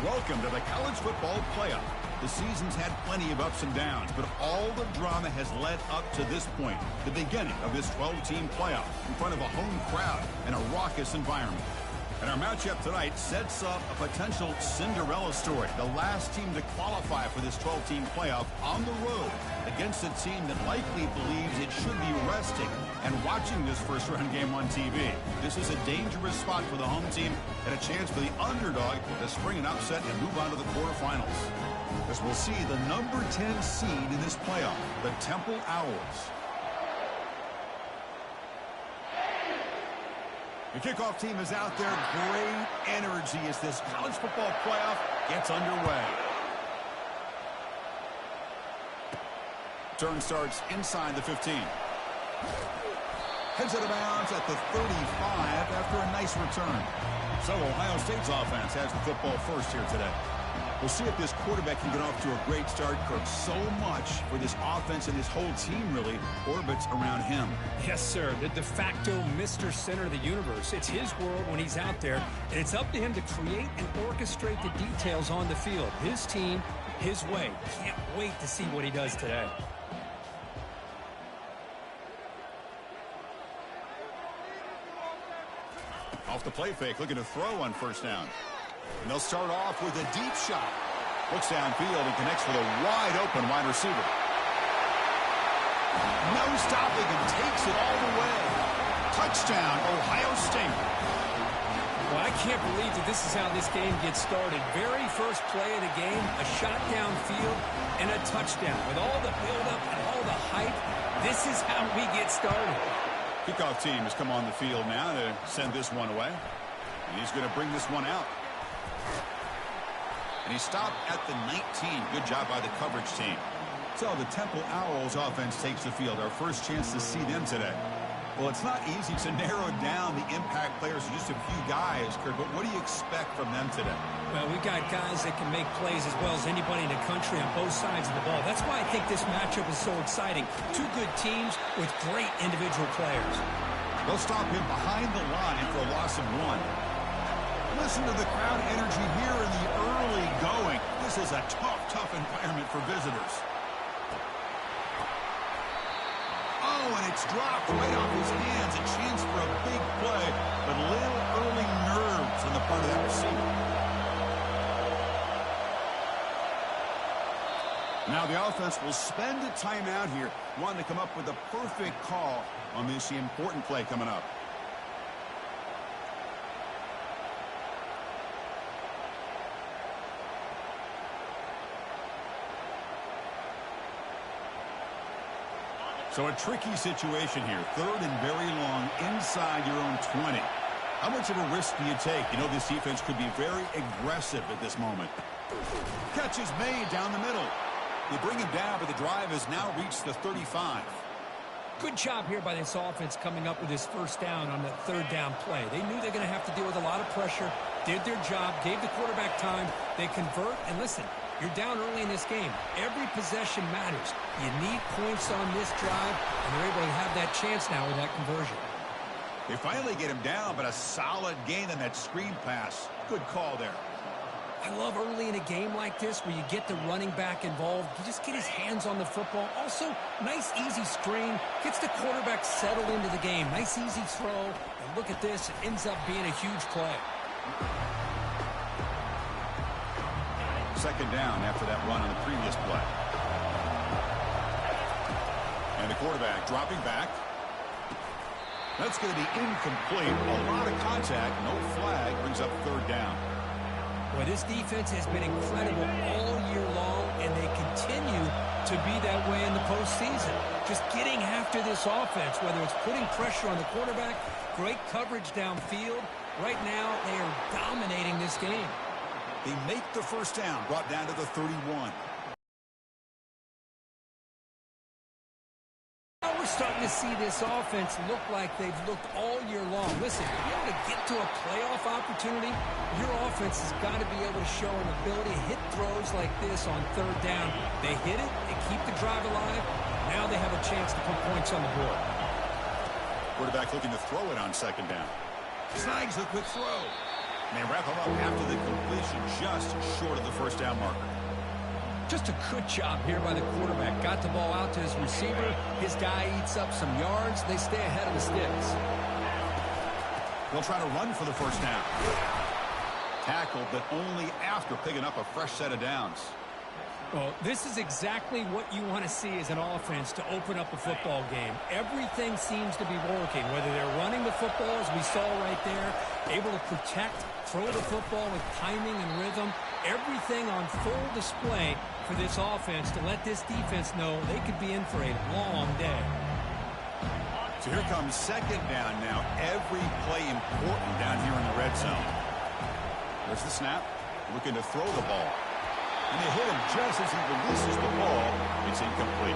Welcome to the College Football Playoff. The season's had plenty of ups and downs, but all the drama has led up to this point, the beginning of this 12-team playoff in front of a home crowd and a raucous environment. And our matchup tonight sets up a potential Cinderella story, the last team to qualify for this 12-team playoff on the road against a team that likely believes it should be resting and watching this first-round game on TV. This is a dangerous spot for the home team and a chance for the underdog to spring an upset and move on to the quarterfinals. As we'll see the number 10 seed in this playoff, the Temple Owls. The kickoff team is out there. Great energy as this college football playoff gets underway. Turn starts inside the 15. Heads out of bounds at the 35 after a nice return. So Ohio State's offense has the football first here today. We'll see if this quarterback can get off to a great start, Kirk. So much for this offense and this whole team really orbits around him. Yes, sir. The de facto Mr. Center of the universe. It's his world when he's out there, and it's up to him to create and orchestrate the details on the field. His team, his way. Can't wait to see what he does today. Off the play fake, looking to throw on first down. And they'll start off with a deep shot. Looks downfield and connects with a wide-open wide receiver. No stopping him, takes it all the way. Touchdown, Ohio State. Well, I can't believe that this is how this game gets started. Very first play of the game, a shot downfield and a touchdown. With all the buildup and all the hype, this is how we get started. Kickoff team has come on the field now to send this one away. And he's going to bring this one out. And he stopped at the 19. Good job by the coverage team. So the Temple Owls offense takes the field. Our first chance to see them today. Well, it's not easy to narrow down the impact players to just a few guys, Kurt, but what do you expect from them today? Well, we got guys that can make plays as well as anybody in the country on both sides of the ball. That's why I think this matchup is so exciting. Two good teams with great individual players. They'll stop him behind the line for a loss of 1. Listen to the crowd energy here in the early going. This is a tough environment for visitors. Oh, and it's dropped right off his hands. A chance for a big play, but little early nerves on the part of that receiver. Now the offense will spend a timeout here, wanting to come up with a perfect call on this important play coming up. So a tricky situation here. Third and very long inside your own 20. How much of a risk do you take? You know this defense could be very aggressive at this moment. Catch is made down the middle. They bring him down, but the drive has now reached the 35. Good job here by this offense coming up with this first down on the third down play. They knew they're going to have to deal with a lot of pressure, did their job, gave the quarterback time. They convert, and listen, you're down early in this game. Every possession matters. You need points on this drive, and they're able to have that chance now with that conversion. They finally get him down, but a solid gain on that screen pass. Good call there. I love early in a game like this where you get the running back involved. You just get his hands on the football. Also, nice, easy screen. Gets the quarterback settled into the game. Nice, easy throw. And look at this. It ends up being a huge play. Second down after that run on the previous play. And the quarterback dropping back. That's going to be incomplete. A lot of contact. No flag. Brings up third down. Well, this defense has been incredible all year long, and they continue to be that way in the postseason. Just getting after this offense, whether it's putting pressure on the quarterback, great coverage downfield. Right now, they are dominating this game. They make the first down, brought down to the 31. Now we're starting to see this offense look like they've looked all year long. Listen, to be able to get to a playoff opportunity, your offense has got to be able to show an ability to hit throws like this on third down. They hit it, they keep the drive alive. Now they have a chance to put points on the board. Quarterback looking to throw it on second down. Snags a quick throw. And they wrap him up after the completion, just short of the first down marker. Just a good job here by the quarterback. Got the ball out to his receiver. His guy eats up some yards. They stay ahead of the sticks. They'll try to run for the first down. Tackled, but only after picking up a fresh set of downs. Well, this is exactly what you want to see as an offense to open up a football game. Everything seems to be working, whether they're running the football, as we saw right there, able to protect, throw the football with timing and rhythm. Everything on full display for this offense to let this defense know they could be in for a long day. So here comes second down now. Every play important down here in the red zone. There's the snap. Looking to throw the ball. And they hit him just as he releases the ball. It's incomplete.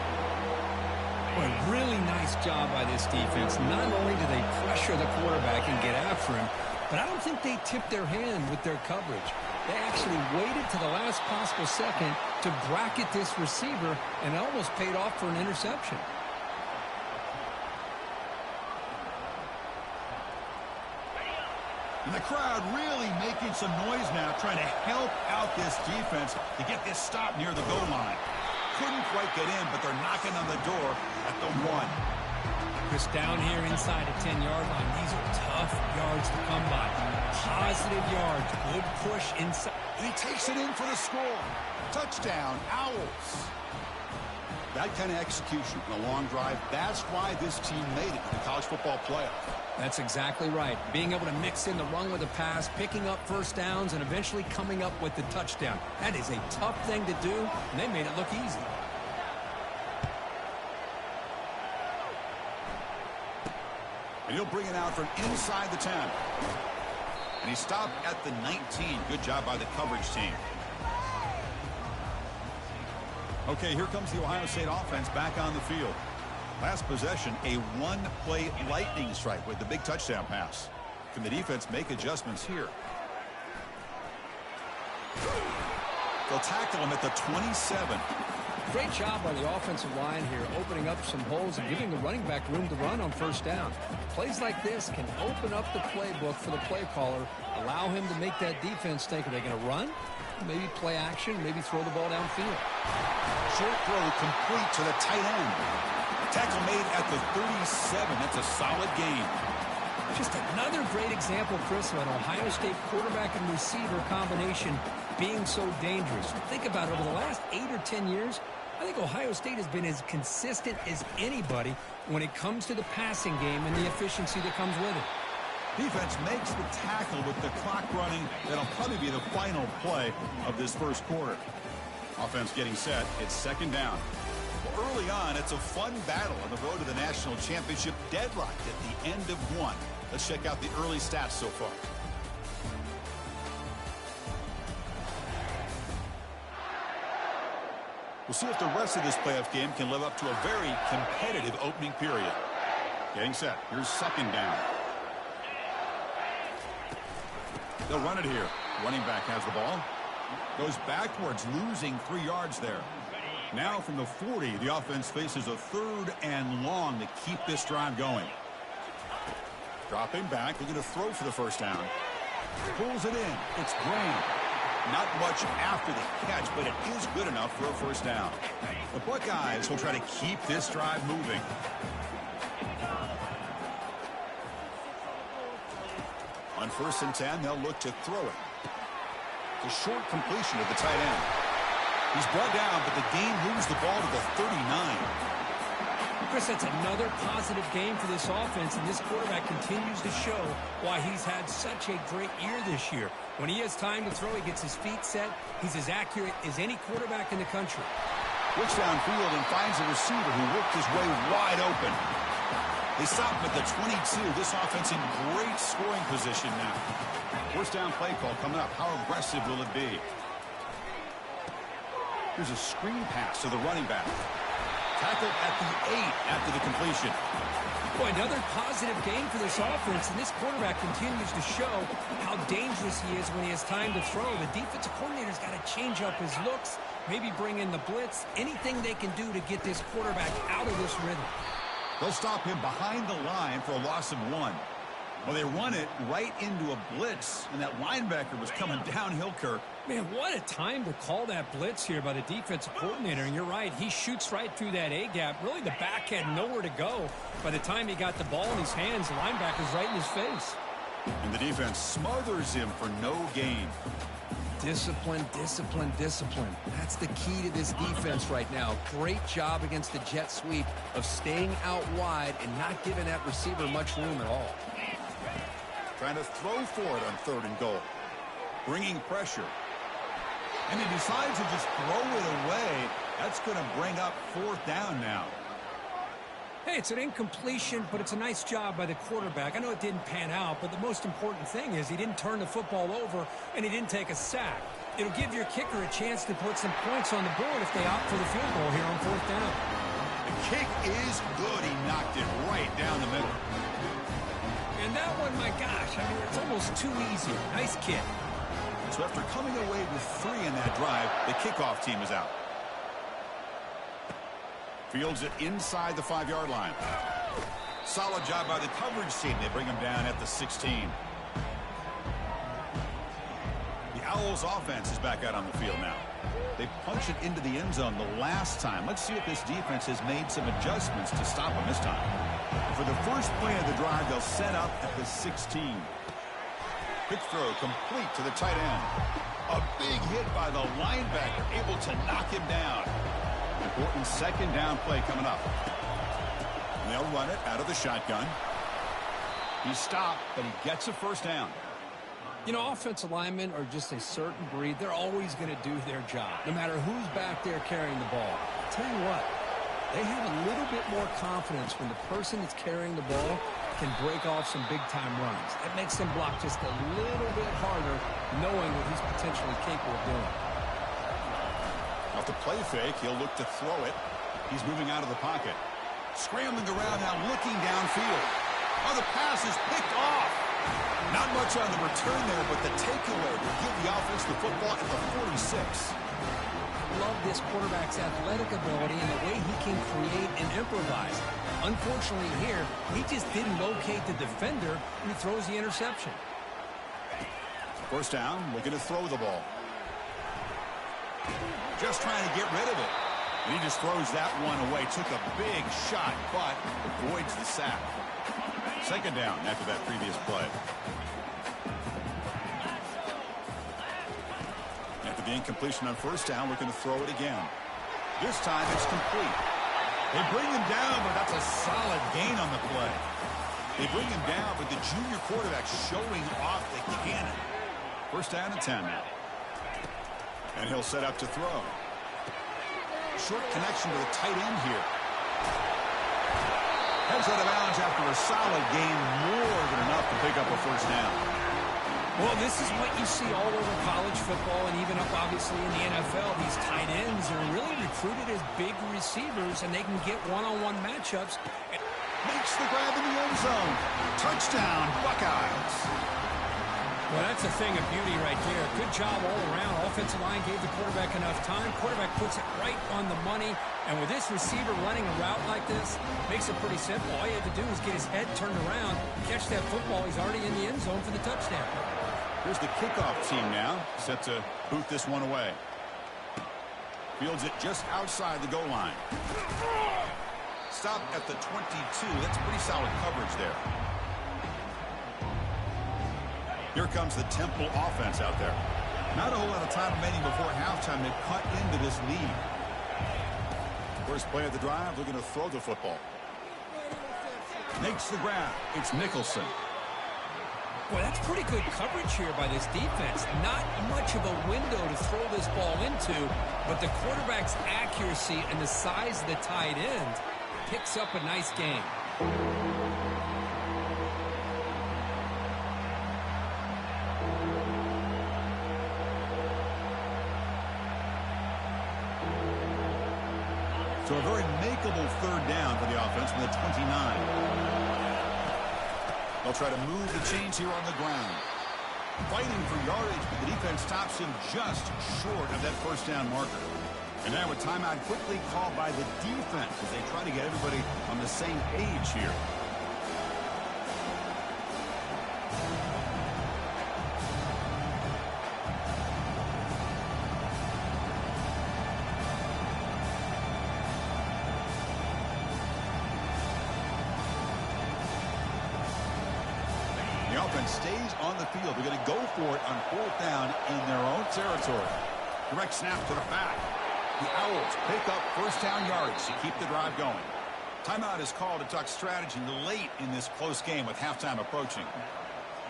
Boy, really nice job by this defense. Not only do they pressure the quarterback and get after him, but I don't think they tipped their hand with their coverage. They actually waited to the last possible second to bracket this receiver, and it almost paid off for an interception. And the crowd really making some noise now, trying to help out this defense to get this stop near the goal line. Couldn't quite get in, but they're knocking on the door at the 1. Chris, down here inside the 10-yard line, these are tough yards to come by. Positive yards, good push inside. And he takes it in for the score. Touchdown, Owls. That kind of execution in a long drive, that's why this team made it to the college football playoff. That's exactly right. Being able to mix in the run with the pass, picking up first downs, and eventually coming up with the touchdown. That is a tough thing to do, and they made it look easy. And he'll bring it out from inside the 10. And he stopped at the 19. Good job by the coverage team. Okay, here comes the Ohio State offense back on the field. Last possession, a one-play lightning strike with the big touchdown pass. Can the defense make adjustments here? They'll tackle him at the 27. Great job by the offensive line here, opening up some holes and giving the running back room to run on first down. Plays like this can open up the playbook for the play caller, allow him to make that defense think, are they going to run? Maybe play action, maybe throw the ball downfield. Short throw complete to the tight end. Tackle made at the 37. That's a solid gain. Just another great example, Chris, of an Ohio State quarterback and receiver combination being so dangerous. Think about it. Over the last 8 or 10 years, I think Ohio State has been as consistent as anybody when it comes to the passing game and the efficiency that comes with it. Defense makes the tackle with the clock running. That'll probably be the final play of this first quarter. Offense getting set. It's second down. Well, early on, it's a fun battle on the road to the national championship, deadlocked at the end of one. Let's check out the early stats so far. We'll see if the rest of this playoff game can live up to a very competitive opening period. Getting set. Here's second down. They'll run it here. Running back has the ball. Goes backwards, losing 3 yards there. Now from the 40, the offense faces a 3rd and long to keep this drive going. Dropping back, looking to throw for the first down. Pulls it in. It's Graham. Not much after the catch, but it is good enough for a first down. The Buckeyes will try to keep this drive moving. On 1st and 10, they'll look to throw it. It's a short completion to the tight end. He's brought down, but the game moves the ball to the 39. Chris, that's another positive game for this offense, and this quarterback continues to show why he's had such a great year this year. When he has time to throw, he gets his feet set. He's as accurate as any quarterback in the country. Looks downfield and finds a receiver who worked his way wide open. They stop him at the 22. This offense in great scoring position now. First down play call coming up. How aggressive will it be? Here's a screen pass to the running back. Tackled at the 8 after the completion. Boy, another positive game for this offense, and this quarterback continues to show how dangerous he is when he has time to throw. The defensive coordinator's got to change up his looks, maybe bring in the blitz, anything they can do to get this quarterback out of this rhythm. They'll stop him behind the line for a loss of 1. Well, they run it right into a blitz, and that linebacker was coming downhill, Kirk. Man, what a time to call that blitz here by the defensive coordinator. And you're right, he shoots right through that A-gap. Really, the back had nowhere to go. By the time he got the ball in his hands, the linebacker's right in his face. And the defense smothers him for no gain. Discipline, discipline, discipline. That's the key to this defense right now. Great job against the jet sweep of staying out wide and not giving that receiver much room at all. Trying to throw for it on 3rd and goal. Bringing pressure. And he decides to just throw it away. That's going to bring up 4th down now. Hey, it's an incompletion, but it's a nice job by the quarterback. I know it didn't pan out, but the most important thing is he didn't turn the football over and he didn't take a sack. It'll give your kicker a chance to put some points on the board if they opt for the field goal here on 4th down. The kick is good. He knocked it right down the middle. And that one, my gosh, I mean, it's almost too easy. Nice kick. So after coming away with 3 in that drive, the kickoff team is out. Fields it inside the 5-yard line. Solid job by the coverage team. They bring him down at the 16. The Owls offense is back out on the field now. They punched it into the end zone the last time. Let's see if this defense has made some adjustments to stop them this time. For the first play of the drive, they'll set up at the 16. Quick throw complete to the tight end. A big hit by the linebacker, able to knock him down. Important 2nd down play coming up. And they'll run it out of the shotgun. He stopped, but he gets a 1st down. You know, offensive linemen are just a certain breed. They're always going to do their job, no matter who's back there carrying the ball. I'll tell you what, they have a little bit more confidence when the person that's carrying the ball can break off some big-time runs. That makes them block just a little bit harder, knowing what he's potentially capable of doing. Off the play fake, he'll look to throw it. He's moving out of the pocket. Scrambling around now, looking downfield. Oh, the pass is picked off. Not much on the return there, but the takeaway will give the offense the football at the 46. Love this quarterback's athletic ability and the way he can create and improvise. Unfortunately here, he just didn't locate the defender and he throws the interception. 1st down, looking to throw the ball. Just trying to get rid of it. And he just throws that one away. Took a big shot, but avoids the sack. 2nd down after that previous play. After the incompletion on 1st down, looking to throw it again. This time it's complete. They bring him down, but that's a solid gain on the play. They bring him down, but the junior quarterback showing off the cannon. 1st down and 10 now. And he'll set up to throw. Short connection to the tight end here. Heads out of bounds after a solid gain, more than enough to pick up a 1st down. Well, this is what you see all over college football and even up, obviously, in the NFL. These tight ends are really recruited as big receivers, and they can get one-on-one matchups. Makes the grab in the end zone. Touchdown, Buckeyes. Well, that's a thing of beauty right there. Good job all around. Offensive line gave the quarterback enough time. Quarterback puts it right on the money. And with this receiver running a route like this, makes it pretty simple. All you have to do is get his head turned around, catch that football. He's already in the end zone for the touchdown. Here's the kickoff team now, set to boot this one away. Fields it just outside the goal line. Stop at the 22. That's pretty solid coverage there. Here comes the Temple offense out there. Not a whole lot of time remaining before halftime to cut into this lead. First play of the drive, looking to throw the football. Makes the grab. It's Nicholson. Boy, that's pretty good coverage here by this defense. Not much of a window to throw this ball into, but the quarterback's accuracy and the size of the tight end picks up a nice gain. So a very makeable 3rd down for the offense from the 29. They'll try to move the chains here on the ground. Fighting for yardage, but the defense stops him just short of that 1st down marker. And now a timeout quickly called by the defense as they try to get everybody on the same page here. offense stays on the field. They're going to go for it on 4th down in their own territory. Direct snap to the back. The Owls pick up 1st down yards to keep the drive going. Timeout is called to talk strategy late in this close game with halftime approaching.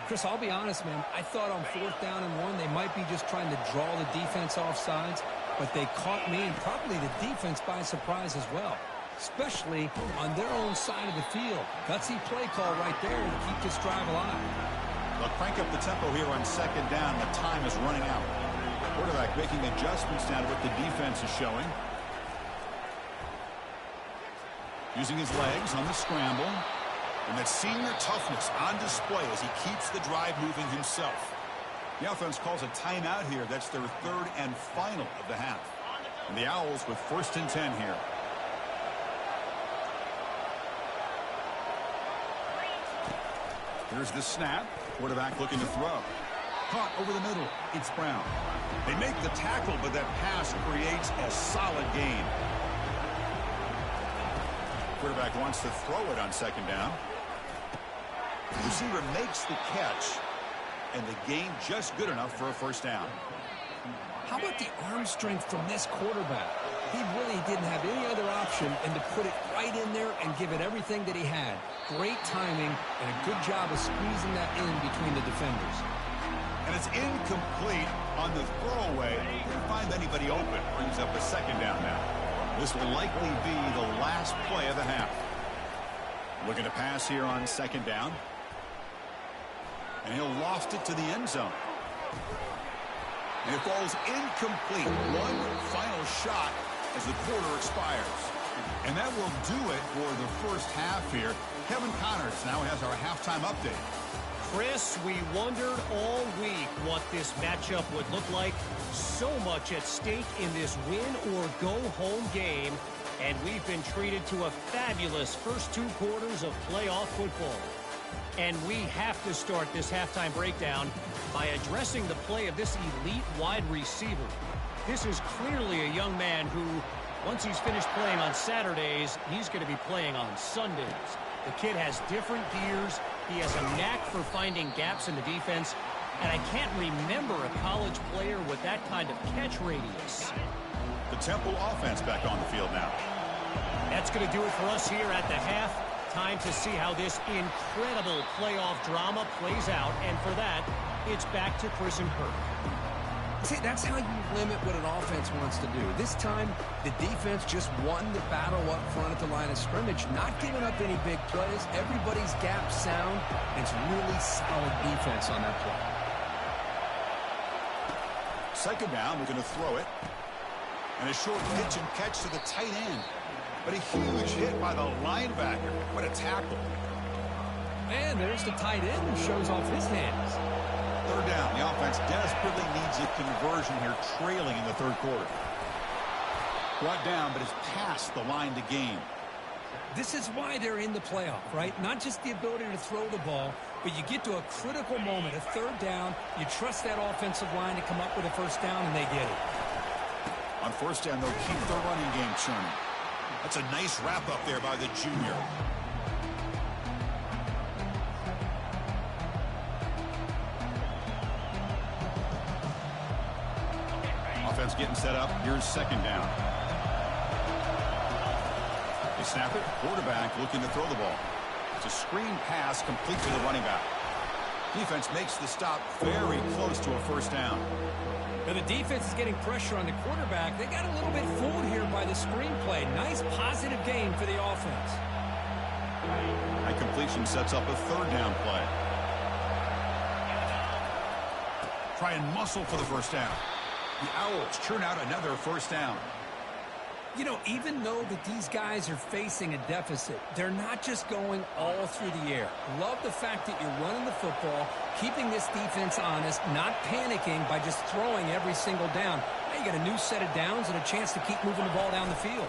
Chris, I'll be honest, man. I thought on 4th down and 1, they might be just trying to draw the defense off sides, but they caught me and probably the defense by surprise as well, especially on their own side of the field. Gutsy play call right there to keep this drive alive. They'll crank up the tempo here on 2nd down. The time is running out. Quarterback making adjustments down to what the defense is showing. Using his legs on the scramble. And that senior toughness on display as he keeps the drive moving himself. The offense calls a timeout here. That's their 3rd and final of the half. And the Owls with 1st and 10 here. Here's the snap. Quarterback looking to throw. Caught over the middle. It's Brown. They make the tackle, but that pass creates a solid gain. Quarterback wants to throw it on 2nd down. The receiver makes the catch, and the gain just good enough for a 1st down. How about the arm strength from this quarterback? He really didn't have any other option than to put it right in there and give it everything that he had. Great timing and a good job of squeezing that in between the defenders. And it's incomplete on the throwaway. Didn't find anybody open. Brings up a 2nd down now. This will likely be the last play of the half. Looking to pass here on 2nd down. And he'll loft it to the end zone. And it falls incomplete. One final shot as the quarter expires. And that will do it for the 1st half here. Kevin Connors now has our halftime update. Chris, we wondered all week what this matchup would look like. So much at stake in this win-or-go-home game. And we've been treated to a fabulous first 2 quarters of playoff football. And we have to start this halftime breakdown by addressing the play of this elite wide receiver. This is clearly a young man who, once he's finished playing on Saturdays, he's going to be playing on Sundays. The kid has different gears. He has a knack for finding gaps in the defense. And I can't remember a college player with that kind of catch radius. The Temple offense back on the field now. That's going to do it for us here at the half. Time to see how this incredible playoff drama plays out. And for that, it's back to Chris and Kirk. See, that's how you limit what an offense wants to do. This time, the defense just won the battle up front at the line of scrimmage, not giving up any big plays. Everybody's gap sound, and it's really solid defense on that play. 2nd down, we're going to throw it. And a short pitch and catch to the tight end. But a huge hit by the linebacker. What a tackle. And there's the tight end who shows off his hands. 3rd down. The offense desperately needs a conversion here, trailing in the 3rd quarter. Brought down, but it's past the line to gain. This is why they're in the playoff, right? Not just the ability to throw the ball, but you get to a critical moment, a 3rd down. You trust that offensive line to come up with a 1st down, and they get it. On 1st down, they'll keep their running game churning. That's a nice wrap-up there by the junior. Offense getting set up. Here's 2nd down. They snap it. Quarterback looking to throw the ball. It's a screen pass complete to the running back. Defense makes the stop very close to a 1st down. Now the defense is getting pressure on the quarterback. They got a little bit fooled here by the screenplay. Nice positive game for the offense. That completion sets up a 3rd down play. Try and muscle for the 1st down. The Owls churn out another 1st down. You know, even though that these guys are facing a deficit, they're not just going all through the air. Love the fact that you're running the football, keeping this defense honest, not panicking by just throwing every single down. Now you got a new set of downs and a chance to keep moving the ball down the field.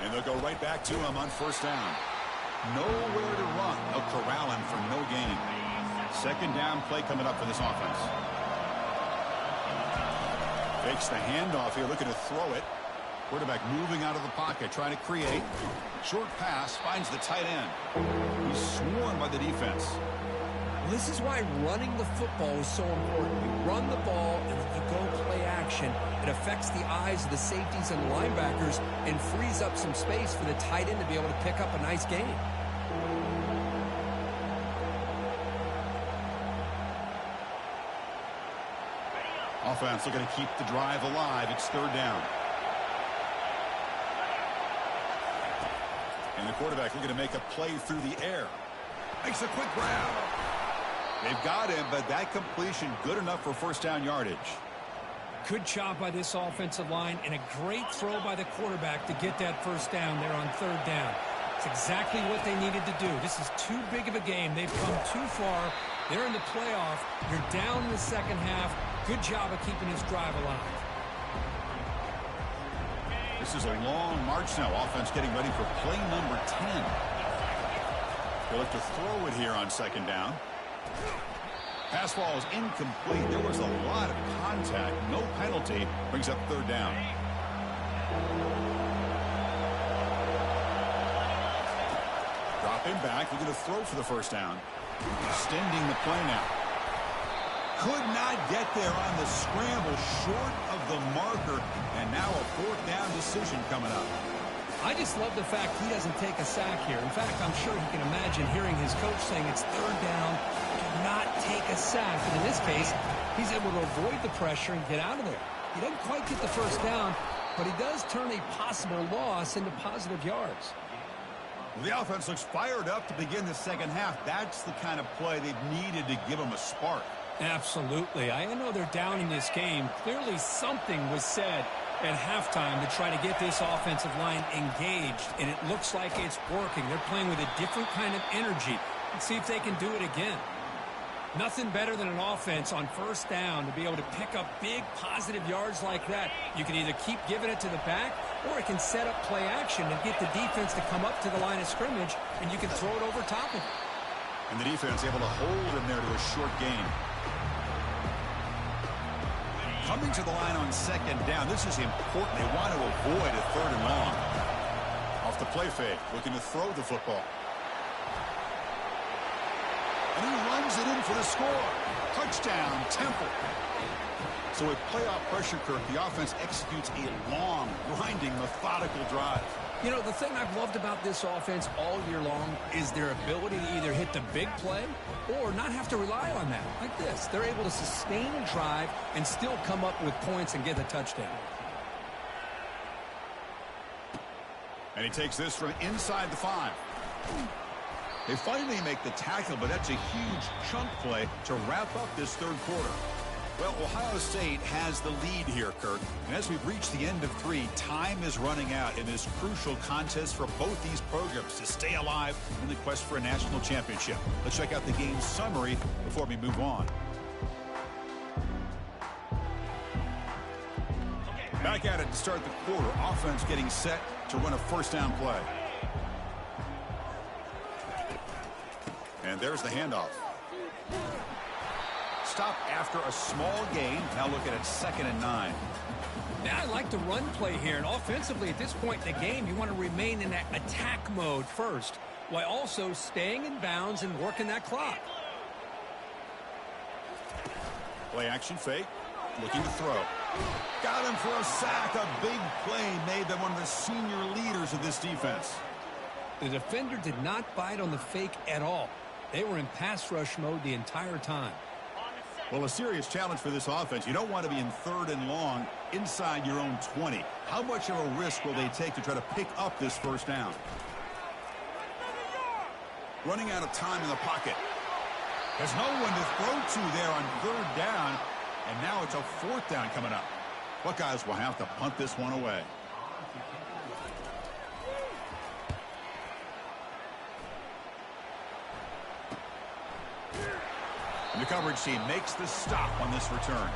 And they'll go right back to him on 1st down. Nowhere to run. They'll corral him for no gain. 2nd down play coming up for this offense. Fakes the handoff here, looking to throw it. Quarterback moving out of the pocket, trying to create. Short pass, finds the tight end. He's swarmed by the defense. Well, this is why running the football is so important. You run the ball and then you go play action. It affects the eyes of the safeties and the linebackers and frees up some space for the tight end to be able to pick up a nice gain. Offense looking to keep the drive alive. It's third down. And the quarterback looking to make a play through the air. Makes a quick grab. They've got him, but that completion good enough for first down yardage. Good job by this offensive line and a great throw by the quarterback to get that first down there on third down. It's exactly what they needed to do. This is too big of a game. They've come too far. They're in the playoff. You're down in the second half. Good job of keeping this drive alive. This is a long march now. Offense getting ready for play number 10. They'll have to throw it here on second down. Pass ball is incomplete. There was a lot of contact. No penalty. Brings up third down. Dropping back. We're going to throw for the first down. Extending the play now. Could not get there on the scramble, short of the marker, and now a fourth down decision coming up. I just love the fact he doesn't take a sack here. In fact, I'm sure he can imagine hearing his coach saying it's third down, do not take a sack. And in this case, he's able to avoid the pressure and get out of there. He doesn't quite get the first down, but he does turn a possible loss into positive yards. The offense looks fired up to begin the second half. That's the kind of play they've needed to give them a spark. Absolutely. I know they're down in this game. Clearly something was said at halftime to try to get this offensive line engaged, and it looks like it's working. They're playing with a different kind of energy. Let's see if they can do it again. Nothing better than an offense on first down to be able to pick up big positive yards like that. You can either keep giving it to the back, or it can set up play action and get the defense to come up to the line of scrimmage, and you can throw it over top of it. And the defense able to hold him there to a short gain. Coming to the line on second down. This is important. They want to avoid a third and long. Off the play fake, looking to throw the football. And he runs it in for the score. Touchdown, Temple. So with playoff pressure, Kirk, the offense executes a long, grinding, methodical drive. You know, the thing I've loved about this offense all year long is their ability to either hit the big play or not have to rely on that. Like this, they're able to sustain a drive and still come up with points and get a touchdown. And he takes this from inside the 5. They finally make the tackle, but that's a huge chunk play to wrap up this third quarter. Well, Ohio State has the lead here, Kirk. And as we've reached the end of 3, time is running out in this crucial contest for both these programs to stay alive in the quest for a national championship. Let's check out the game summary before we move on. Back at it to start the quarter. Offense getting set to run a first down play. And there's the handoff. Stop after a small gain. Now looking at 2nd and 9. Now I like the run play here. And offensively, at this point in the game, you want to remain in that attack mode first, while also staying in bounds and working that clock. Play action fake. Looking to throw. Got him for a sack. A big play made by one of the senior leaders of this defense. The defender did not bite on the fake at all. They were in pass rush mode the entire time. Well, a serious challenge for this offense. You don't want to be in 3rd and long inside your own 20. How much of a risk will they take to try to pick up this first down? Running out of time in the pocket. There's no one to throw to there on 3rd down. And now it's a 4th down coming up. Buckeyes will have to punt this one away. And the coverage team makes the stop on this return.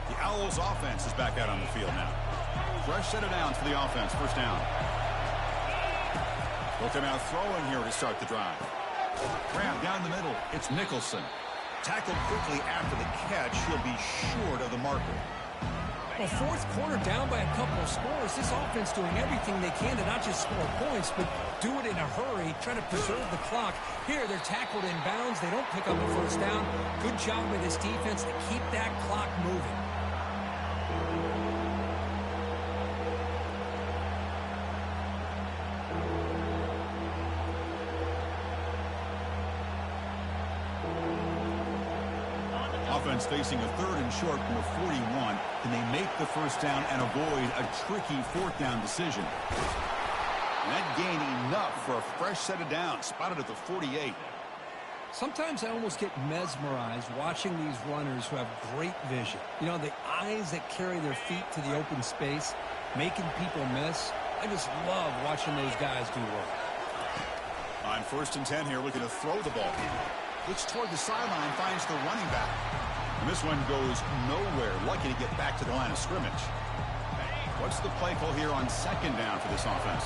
The Owls offense is back out on the field now. Fresh set of downs for the offense. First down. They'll come out throwing here to start the drive. Grab down the middle. It's Nicholson. Tackled quickly after the catch. He'll be short of the marker. Well, fourth quarter down by a couple of scores. This offense doing everything they can to not just score points, but do it in a hurry, trying to preserve the clock. Here, they're tackled in bounds. They don't pick up a first down. Good job by this defense to keep that clock moving. Offense facing a 3rd and short from the 41. Can they make the first down and avoid a tricky 4th down decision? And that gain enough for a fresh set of downs, spotted at the 48. Sometimes I almost get mesmerized watching these runners who have great vision. You know, the eyes that carry their feet to the open space, making people miss. I just love watching those guys do work. On 1st and 10 here, looking to throw the ball. Looks toward the sideline, finds the running back. And this one goes nowhere. Lucky to get back to the line of scrimmage. What's the play call here on 2nd down for this offense?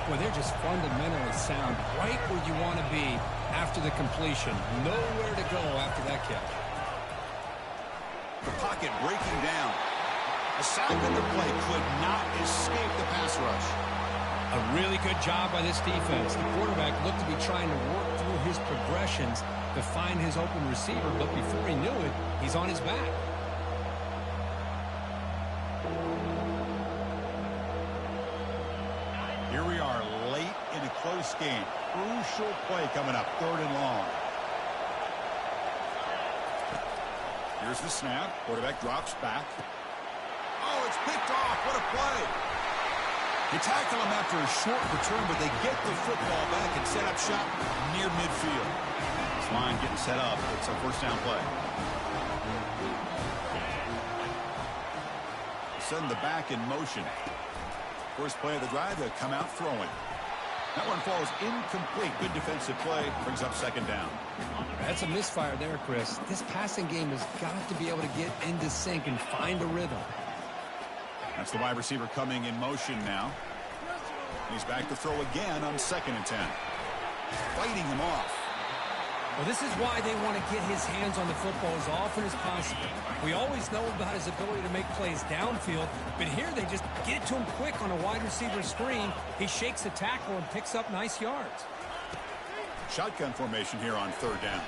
Well, they're just fundamentally sound, right where you want to be after the completion. Nowhere to go after that catch. The pocket breaking down. A sack in the play could not escape the pass rush. A really good job by this defense. The quarterback looked to be trying to work through his progressions to find his open receiver, but before he knew it, he's on his back. Here we are late in a close game. Crucial play coming up, 3rd and long. Here's the snap. Quarterback drops back. Oh, it's picked off. What a play. They tackle him after a short return, but they get the football back and set up shop near midfield. This line getting set up. It's a first down play. Send the back in motion. First play of the drive, they come out throwing. That one falls incomplete. Good defensive play. Brings up 2nd down. That's a misfire there, Chris. This passing game has got to be able to get into sync and find a rhythm. That's the wide receiver coming in motion now. He's back to throw again on 2nd and 10. Fighting him off. Well, this is why they want to get his hands on the football as often as possible. We always know about his ability to make plays downfield, but here they just get it to him quick on a wide receiver screen. He shakes the tackle and picks up nice yards. Shotgun formation here on 3rd down.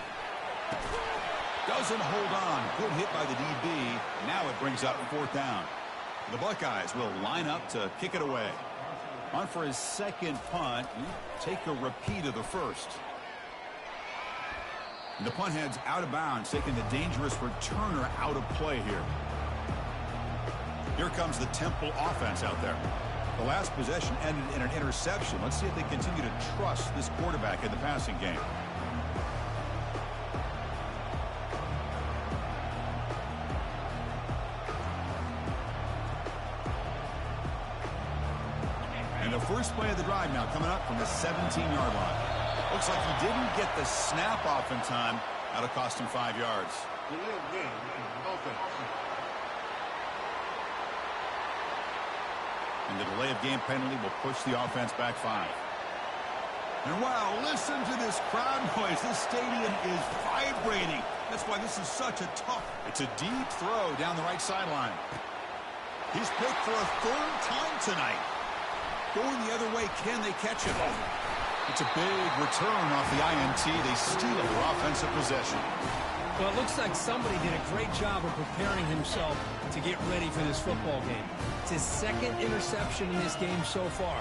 Doesn't hold on. Good hit by the DB. Now it brings up 4th down. The Buckeyes will line up to kick it away. On for his 2nd punt. Take a repeat of the first. And the punt heads out of bounds, taking the dangerous returner out of play here. Here comes the Temple offense out there. The last possession ended in an interception. Let's see if they continue to trust this quarterback in the passing game. And the first play of the drive now coming up from the 17-yard line. Looks like he didn't get the snap off in time. That'll cost him 5 yards. And the delay of game penalty will push the offense back 5. And wow, listen to this crowd noise. This stadium is vibrating. That's why this is such a tough. It's a deep throw down the right sideline. He's picked for a 3rd time tonight. Going the other way, can they catch him? It's a big return off the INT. They steal their offensive possession. Well, it looks like somebody did a great job of preparing himself to get ready for this football game. It's his 2nd interception in this game so far.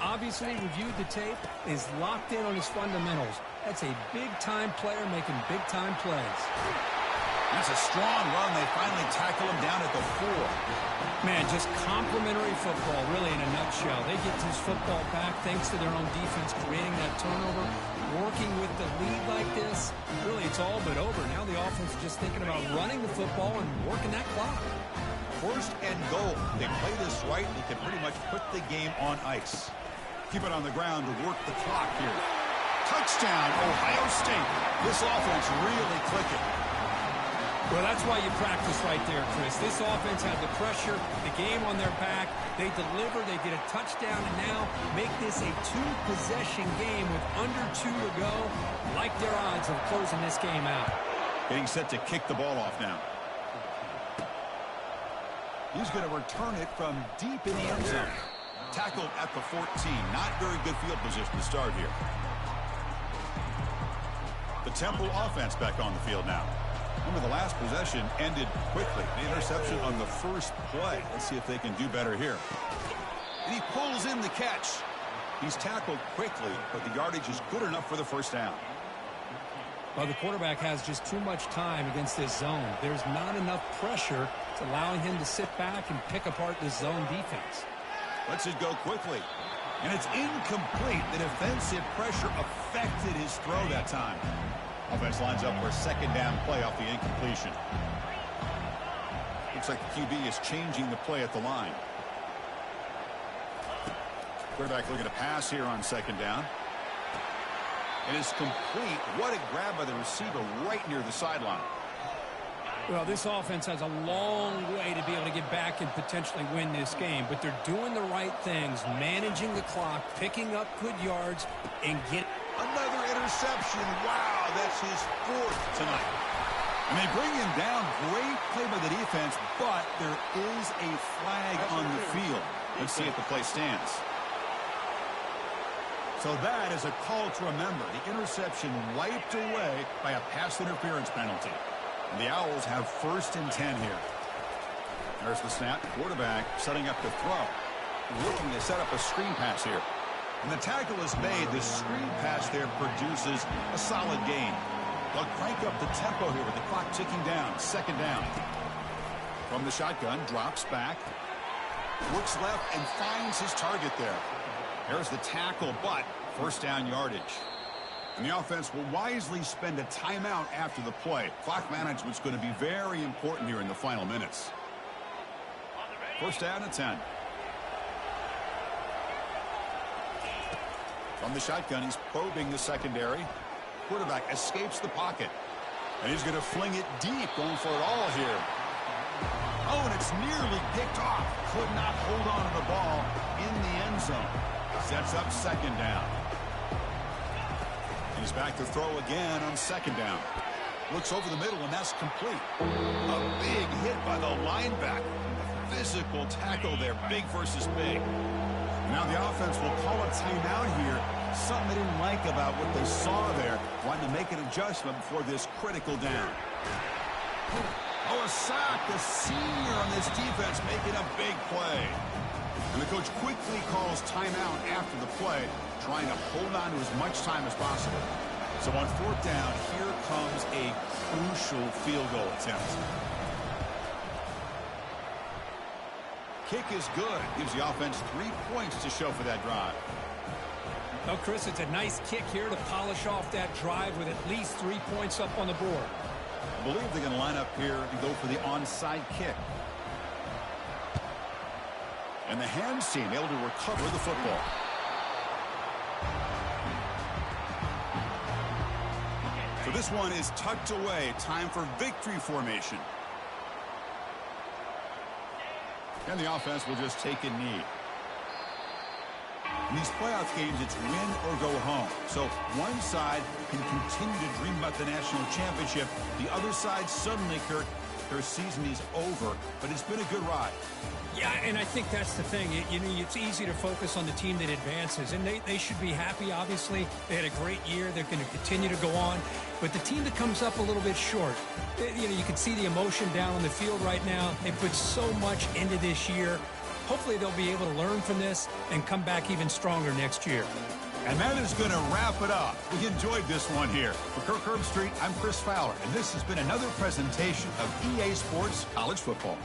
Obviously reviewed the tape, is locked in on his fundamentals. That's a big-time player making big-time plays. That's a strong run. They finally tackle him down at the 4. Man, just complimentary football, really, in a nutshell. They get this football back thanks to their own defense, creating that turnover, working with the lead like this. Really, it's all but over. Now the offense is just thinking about running the football and working that clock. 1st and goal. They play this right, they can pretty much put the game on ice. Keep it on the ground to work the clock here. Touchdown, Ohio State. This offense really clicking. Well, that's why you practice right there, Chris. This offense had the pressure, the game on their back. They deliver, they get a touchdown, and now make this a 2-possession game with under 2 to go. Like their odds of closing this game out. Getting set to kick the ball off now. He's going to return it from deep in the end zone. Tackled at the 14. Not very good field position to start here. The Temple offense back on the field now. Remember, the last possession ended quickly. The interception on the first play. Let's see if they can do better here. And he pulls in the catch. He's tackled quickly, but the yardage is good enough for the first down. Well, the quarterback has just too much time against this zone. There's not enough pressure. It's allowing him to sit back and pick apart this zone defense. Lets it go quickly. And it's incomplete. The defensive pressure affected his throw that time. Offense lines up for a second down play off the incompletion. Looks like the QB is changing the play at the line. Quarterback looking to pass here on second down. And it's complete. What a grab by the receiver right near the sideline. Well, this offense has a long way to be able to get back and potentially win this game, but they're doing the right things, managing the clock, picking up good yards, and get another interception. Wow, that's his fourth tonight. And they bring him down. Great play by the defense, but there is a flag on the field. Let's see if the play stands. So that is a call to remember. The interception wiped away by a pass interference penalty. And the Owls have 1st and 10 here. There's the snap. Quarterback setting up the throw. Looking to set up a screen pass here. And the tackle is made. The screen pass there produces a solid gain. They'll crank up the tempo here with the clock ticking down. Second down. From the shotgun, drops back. Looks left and finds his target there. There's the tackle, but first down yardage. And the offense will wisely spend a timeout after the play. Clock management's going to be very important here in the final minutes. First down at 10. From the shotgun, he's probing the secondary. Quarterback escapes the pocket. And he's going to fling it deep, going for it all here. Oh, and it's nearly picked off. Could not hold on to the ball in the end zone. Sets up second down. He's back to throw again on second down. Looks over the middle, and that's complete. A big hit by the linebacker. Physical tackle there, big versus big. Now the offense will call a timeout here. Something they didn't like about what they saw there. Wanting to make an adjustment before this critical down. Oh, a sack. The senior on this defense making a big play. And the coach quickly calls timeout after the play, trying to hold on to as much time as possible. So on fourth down, here comes a crucial field goal attempt. Kick is good. Gives the offense 3 points to show for that drive. Well, Chris, it's a nice kick here to polish off that drive with at least 3 points up on the board. I believe they're going to line up here and go for the onside kick. And the hands team able to recover the football. So this one is tucked away. Time for victory formation. And the offense will just take a knee. In these playoff games, it's win or go home. So one side can continue to dream about the national championship. The other side suddenly, Kirk, their season is over. But it's been a good ride. Yeah, and I think that's the thing. It's easy to focus on the team that advances, and they should be happy, obviously. They had a great year. They're going to continue to go on. But the team that comes up a little bit short, you can see the emotion down on the field right now. They put so much into this year. Hopefully they'll be able to learn from this and come back even stronger next year. And that is going to wrap it up. We enjoyed this one here. For Kirk Herbstreit, I'm Chris Fowler, and this has been another presentation of EA Sports College Football.